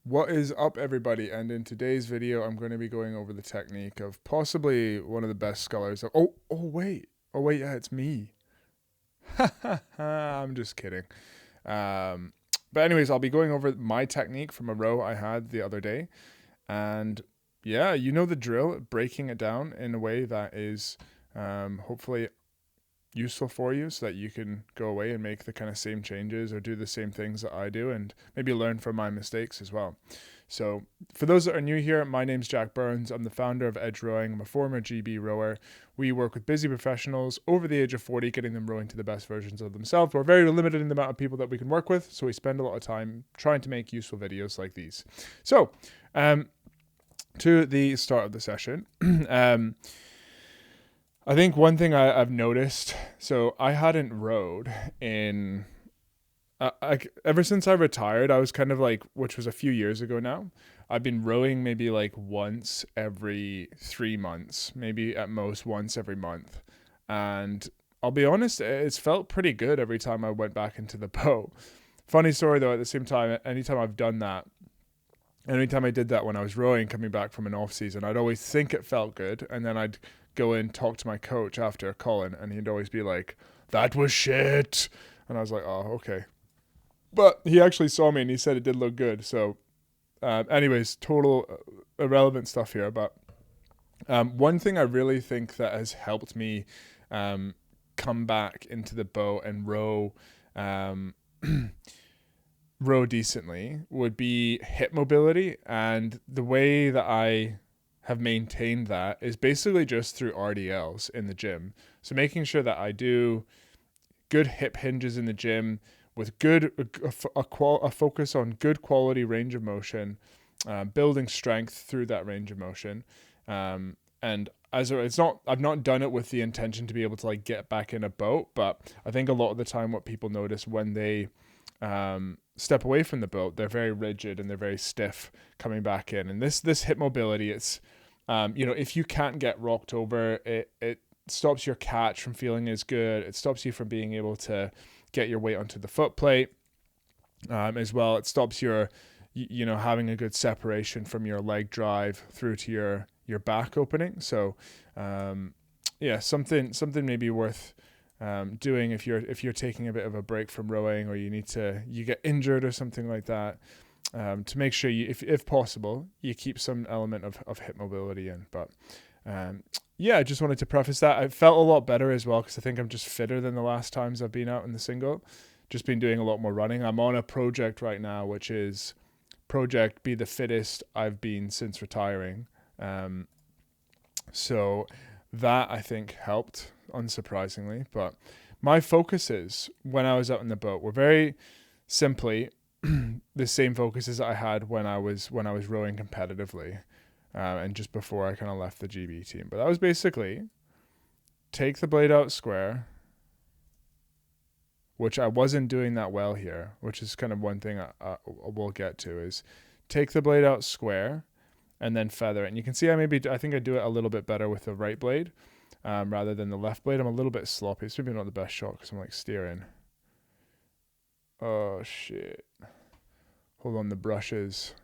What is up, everybody? And in today's video, I'm going to be going over the technique of possibly one of the best scullers. Oh wait, yeah, it's me. I'm just kidding. Um, but anyways, I'll be going over my technique from a row I had the other day, and yeah, you know the drill. Breaking it down in a way that is hopefully useful for you so that you can go away and make the kind of same changes or do the same things that I do and maybe learn from my mistakes as well. So, for those that are new here, my name's Jack Burns. I'm the founder of Edge Rowing. I'm a former GB rower. We work with busy professionals over the age of 40, getting them rowing to the best versions of themselves. We're very limited in the amount of people that we can work with, so we spend a lot of time trying to make useful videos like these. So, to the start of the session, I think one thing I've noticed, so I hadn't rowed in, ever since I retired, I was kind of like, which was a few years ago now, I've been rowing maybe like once every 3 months, maybe at most once every month. And I'll be honest, it's felt pretty good every time I went back into the boat. Funny story though, at the same time, anytime I've done that, anytime I did that when I was rowing coming back from an off season, I'd always think it felt good, and then I'd go in talk to my coach after Colin, and he'd always be like, "That was shit," and I was like, "Oh, okay." But he actually saw me and he said it did look good. So, anyways, total irrelevant stuff here. But one thing I really think that has helped me come back into the boat and row. Row decently would be hip mobility, and the way that I have maintained that is basically just through RDLs in the gym. So making sure that I do good hip hinges in the gym with good a focus on good quality range of motion, building strength through that range of motion, and I've not done it with the intention to be able to like get back in a boat, but I think a lot of the time what people notice when they step away from the boat, they're very rigid and they're very stiff coming back in. And this hip mobility, it's if you can't get rocked over, it stops your catch from feeling as good. It stops you from being able to get your weight onto the foot plate as well. It stops your having a good separation from your leg drive through to your back opening. So something maybe worth doing if you're taking a bit of a break from rowing, or you get injured or something like that, to make sure if possible, you keep some element of hip mobility in. But I just wanted to preface that. I felt a lot better as well because I think I'm just fitter than the last times I've been out in the single. Just been doing a lot more running. I'm on a project right now, which is Project Be the Fittest I've been since retiring. So that I think helped, unsurprisingly. But my focuses when I was out in the boat were very simply the same focuses I had when I was rowing competitively, and just before I kind of left the GB team. But that was basically take the blade out square, which I wasn't doing that well here, which is kind of one thing I will get to, is take the blade out square and then feather it. And you can see I think I do it a little bit better with the right blade rather than the left blade. I'm a little bit sloppy. It's maybe not the best shot because I'm like steering. Oh shit. Hold on, the brushes.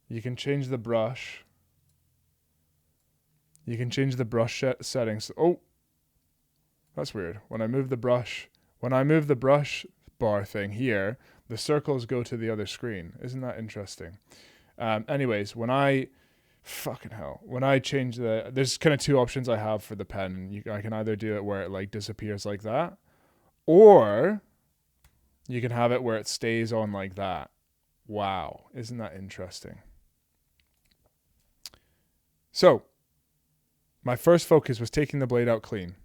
You can change the brush. You can change the brush settings. Oh, that's weird. When I move the brush bar thing here, the circles go to the other screen. Isn't that interesting? Anyways, when I change there's kind of two options I have for the pen. I can either do it where it like disappears like that, or you can have it where it stays on like that. Wow, isn't that interesting? So, my first focus was taking the blade out clean.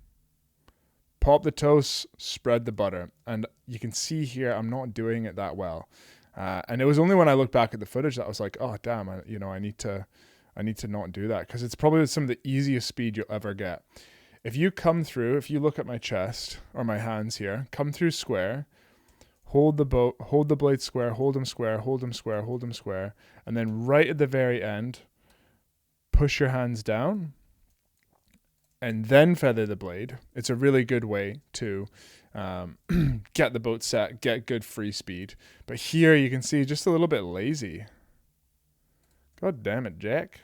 Pop the toast, spread the butter. And you can see here, I'm not doing it that well. And it was only when I looked back at the footage that I was like, oh, damn, I need to not do that, because it's probably some of the easiest speed you'll ever get. If you look at my chest or my hands here, come through square, hold the blade square, hold them square, hold them square, hold them square. And then right at the very end, push your hands down and then feather the blade, it's a really good way to get the boat set, get good free speed. But here you can see just a little bit lazy. God damn it, Jack.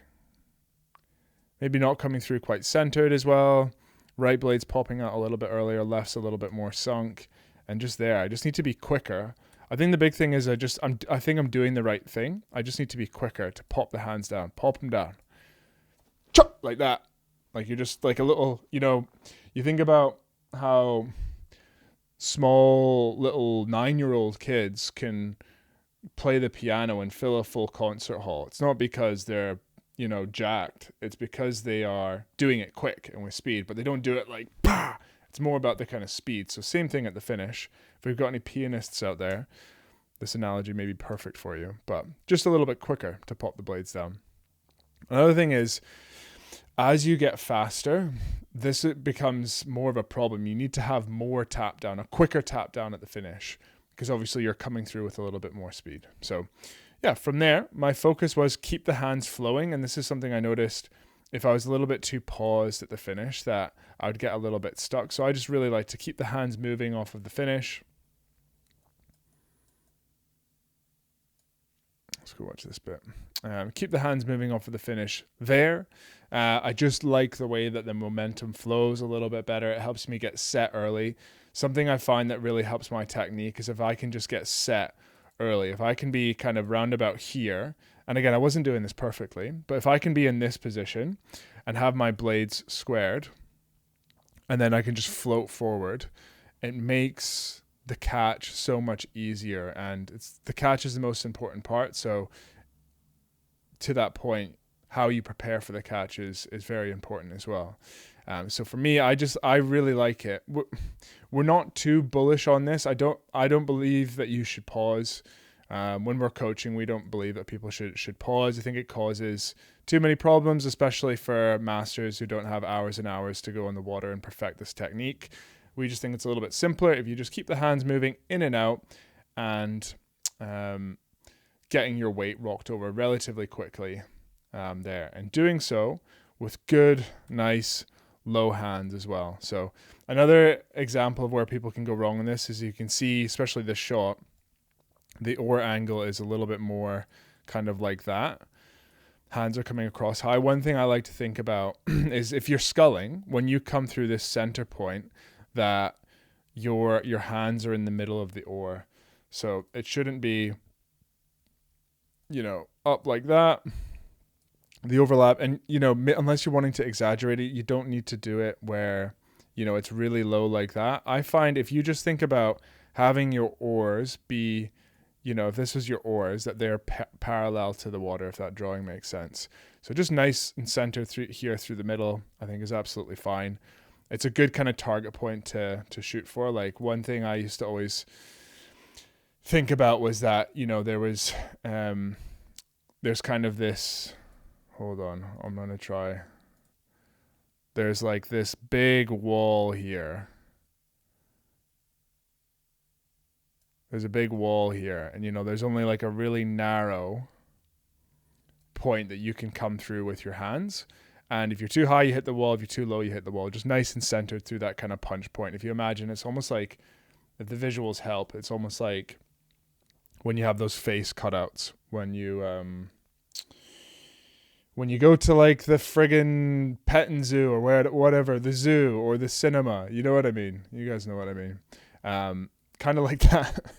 Maybe not coming through quite centered as well. Right blade's popping out a little bit earlier, left's a little bit more sunk. And just there, I just need to be quicker. I think the big thing is I think I'm doing the right thing. I just need to be quicker to pop the hands down, pop them down. Chop, like that. Like you're just like a little, you think about how small little 9-year-old kids can play the piano and fill a full concert hall. It's not because they're jacked. It's because they are doing it quick and with speed, but they don't do it like, bah! It's more about the kind of speed. So same thing at the finish. If we've got any pianists out there, this analogy may be perfect for you, but just a little bit quicker to pop the blades down. Another thing is, as you get faster, this becomes more of a problem. You need to have more tap down, a quicker tap down at the finish, because obviously you're coming through with a little bit more speed. So yeah, from there, my focus was keep the hands flowing. And this is something I noticed if I was a little bit too paused at the finish, that I would get a little bit stuck. So I just really like to keep the hands moving off of the finish. Let's go watch this bit. Keep the hands moving off of the finish there. I just like the way that the momentum flows a little bit better. It helps me get set early. Something I find that really helps my technique is if I can just get set early. If I can be kind of roundabout here, and again, I wasn't doing this perfectly, but if I can be in this position and have my blades squared, and then I can just float forward, it makes the catch so much easier. And the catch is the most important part. So to that point, how you prepare for the catch is very important as well. So for me, I really like it. We're not too bullish on this. I don't believe that you should pause. When we're coaching, we don't believe that people should pause. I think it causes too many problems, especially for masters who don't have hours and hours to go in the water and perfect this technique. We just think it's a little bit simpler if you just keep the hands moving in and out and getting your weight rocked over relatively quickly there. And doing so with good, nice, low hands as well. So another example of where people can go wrong in this is you can see, especially this shot, the oar angle is a little bit more kind of like that. Hands are coming across high. One thing I like to think about is if you're sculling, when you come through this center point, that your hands are in the middle of the oar. So it shouldn't be, up like that. The overlap, and unless you're wanting to exaggerate it, you don't need to do it where it's really low like that. I find if you just think about having your oars be, if this was your oars, that they're parallel to the water, if that drawing makes sense. So just nice and center through the middle, I think is absolutely fine. It's a good kind of target point to shoot for. Like one thing I used to always think about was that there was there's kind of this. Hold on, I'm going to try. There's like this big wall here. There's a big wall here. And, there's only like a really narrow point that you can come through with your hands. And if you're too high, you hit the wall. If you're too low, you hit the wall. Just nice and centered through that kind of punch point. If you imagine, it's almost like, if the visuals help, it's almost like when you have those face cutouts, when you go to like the friggin' petting zoo or whatever, the zoo or the cinema, you know what I mean? You guys know what I mean. Kind of like that.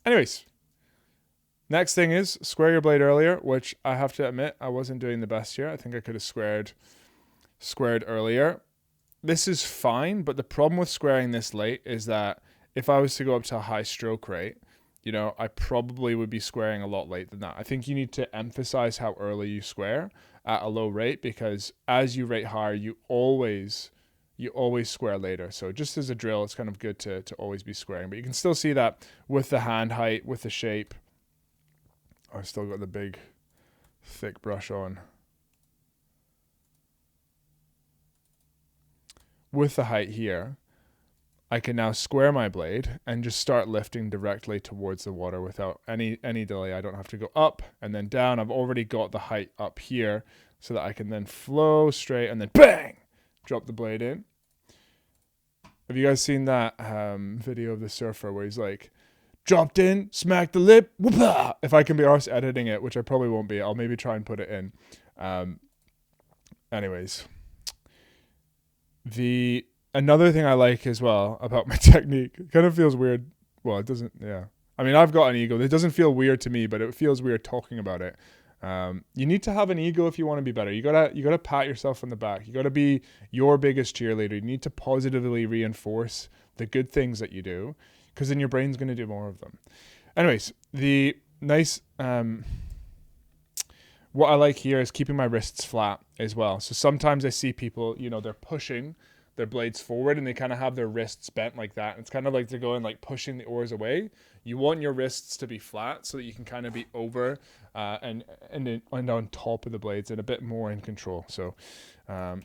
Anyways, next thing is square your blade earlier, which I have to admit I wasn't doing the best here. I think I could have squared earlier. This is fine, but the problem with squaring this late is that if I was to go up to a high stroke rate, I probably would be squaring a lot later than that. I think you need to emphasize how early you square at a low rate, because as you rate higher, you always square later. So just as a drill, it's kind of good to always be squaring. But you can still see that with the hand height, with the shape. I've still got the big, thick brush on. With the height here, I can now square my blade and just start lifting directly towards the water without any delay. I don't have to go up and then down. I've already got the height up here so that I can then flow straight and then bang, drop the blade in. Have you guys seen that video of the surfer where he's like, dropped in, smacked the lip, whoop-ah! If I can be arsed editing it, which I probably won't be, I'll maybe try and put it in. Anyways, another thing I like as well about my technique, it kind of feels weird. Well, it doesn't, yeah. I mean, I've got an ego. It doesn't feel weird to me, but it feels weird talking about it. You need to have an ego if you want to be better. You gotta pat yourself on the back. You gotta be your biggest cheerleader. You need to positively reinforce the good things that you do, because then your brain's gonna do more of them. Anyways, the nice what I like here is keeping my wrists flat as well. So sometimes I see people, they're pushing their blades forward and they kind of have their wrists bent like that. And it's kind of like they're going like pushing the oars away. You want your wrists to be flat so that you can kind of be over and on top of the blades and a bit more in control. So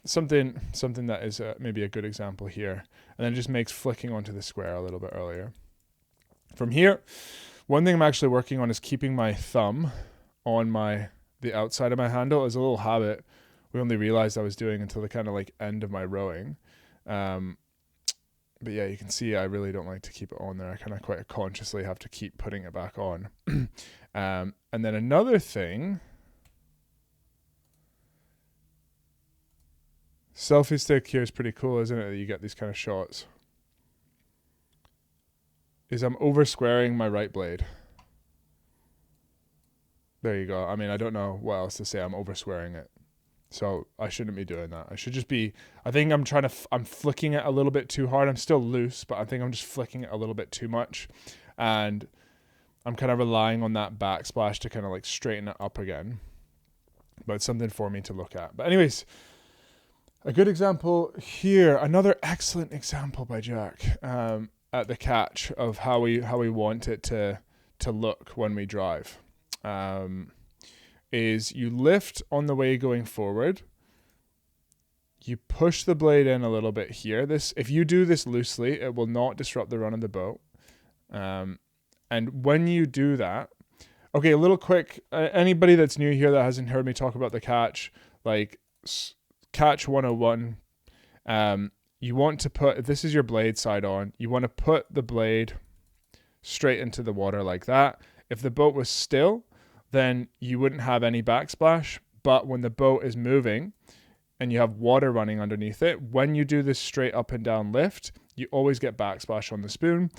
something that is maybe a good example here. And then it just makes flicking onto the square a little bit earlier. From here, one thing I'm actually working on is keeping my thumb on the outside of my handle. As a little habit we only realized I was doing until the kind of like end of my rowing. But yeah, you can see I really don't like to keep it on there. I kind of quite consciously have to keep putting it back on. And then another thing, selfie stick here is pretty cool, isn't it? That you get these kind of shots. Is I'm over squaring my right blade. There you go. I mean, I don't know what else to say. I'm over squaring it. So I shouldn't be doing that. I should just be, I think I'm I'm flicking it a little bit too hard. I'm still loose, but I think I'm just flicking it a little bit too much. And I'm kind of relying on that backsplash to kind of like straighten it up again. But it's something for me to look at. But anyways, a good example here, another excellent example by Jack at the catch of how we want it to look when we drive. Is you lift on the way going forward, you push the blade in a little bit here. If you do this loosely, it will not disrupt the run of the boat. And when you do that, okay, a little quick, anybody that's new here that hasn't heard me talk about the catch, like catch 101, you want to put, if this is your blade side on, you want to put the blade straight into the water like that. If the boat was still, then you wouldn't have any backsplash. But when the boat is moving and you have water running underneath it, when you do this straight up and down lift, you always get backsplash on the spoon.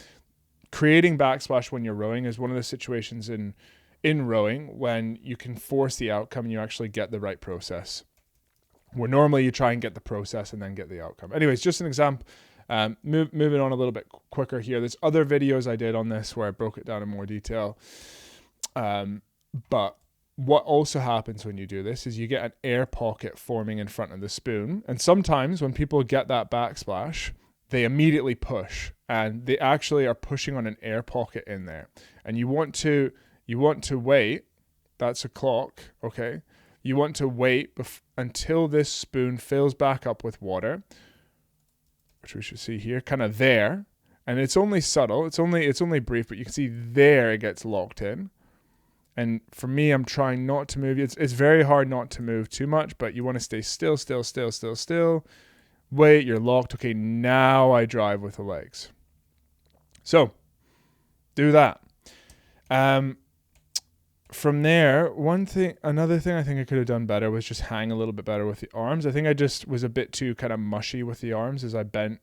Creating backsplash when you're rowing is one of the situations in rowing when you can force the outcome and you actually get the right process. Where normally you try and get the process and then get the outcome. Anyways, just an example. Moving on a little bit quicker here. There's other videos I did on this where I broke it down in more detail. But what also happens when you do this is you get an air pocket forming in front of the spoon. And sometimes when people get that backsplash, they immediately push and they actually are pushing on an air pocket in there. And you want to wait. That's a clock. Okay. You want to wait until this spoon fills back up with water, which we should see here, kind of there. And it's only subtle. It's only brief, but you can see there it gets locked in. And for me, I'm trying not to move. It's very hard not to move too much, but you want to stay still. Wait, you're locked. Okay, now I drive with the legs. So, do that. From there, another thing I think I could have done better was just hang a little bit better with the arms. I think I just was a bit too kind of mushy with the arms as I bent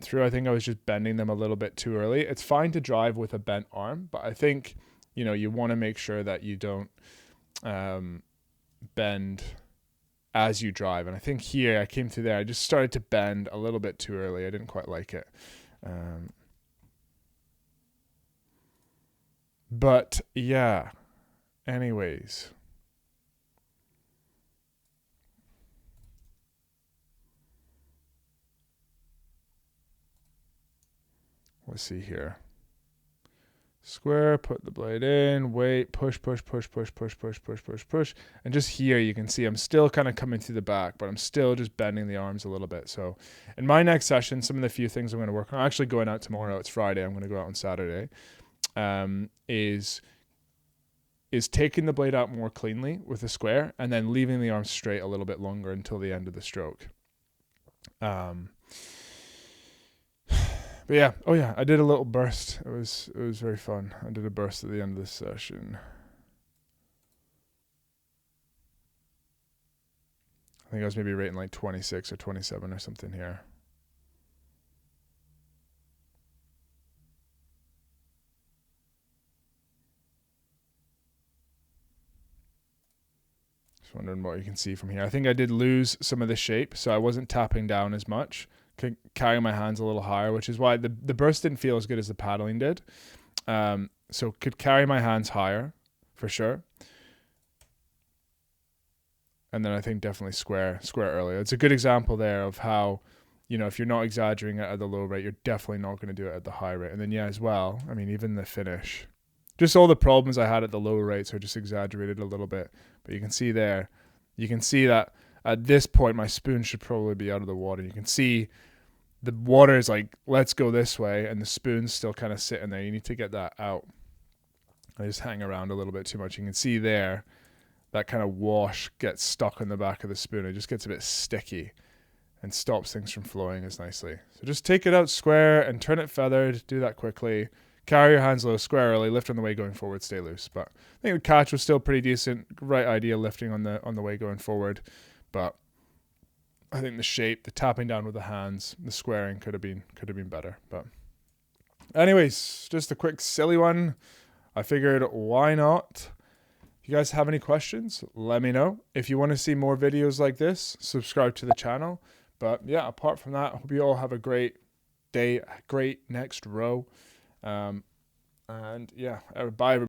through. I think I was just bending them a little bit too early. It's fine to drive with a bent arm, but I think you want to make sure that you don't bend as you drive. And I think here I came through there. I just started to bend a little bit too early. I didn't quite like it. But yeah, anyways. Let's see here. Square, put the blade in, wait, push. And just here you can see I'm still kind of coming through the back, but I'm still just bending the arms a little bit. So in my next session, some of the few things I'm going to work on, I'm actually going out tomorrow. It's Friday. I'm going to go out on Saturday. Is taking the blade out more cleanly with a square and then leaving the arms straight a little bit longer until the end of the stroke. Um, but yeah, oh yeah, I did a little burst. It was very fun. I did a burst at the end of this session. I think I was maybe rating like 26 or 27 or something here. Just wondering what you can see from here. I think I did lose some of the shape, so I wasn't tapping down as much. Could carry my hands a little higher, which is why the burst didn't feel as good as the paddling did. So could carry my hands higher for sure. And then I think definitely square earlier. It's a good example there of how, if you're not exaggerating it at the low rate, you're definitely not going to do it at the high rate. And then, yeah, as well, I mean, even the finish, just all the problems I had at the low rates are just exaggerated a little bit. But you can see there, you can see that at this point, my spoon should probably be out of the water. You can see the water is like, let's go this way, and the spoon's still kind of sitting there. You need to get that out. I just hang around a little bit too much. You can see there, that kind of wash gets stuck on the back of the spoon. It just gets a bit sticky and stops things from flowing as nicely. So just take it out square and turn it feathered. Do that quickly. Carry your hands low, square early, lift on the way going forward, stay loose. But I think the catch was still pretty decent. Right idea lifting on the way going forward. But I think the shape, the tapping down with the hands, the squaring could have been better. But anyways, just a quick silly one. I figured why not? If you guys have any questions, let me know. If you want to see more videos like this, subscribe to the channel. But yeah, apart from that, I hope you all have a great day, a great next row. And yeah, bye everybody.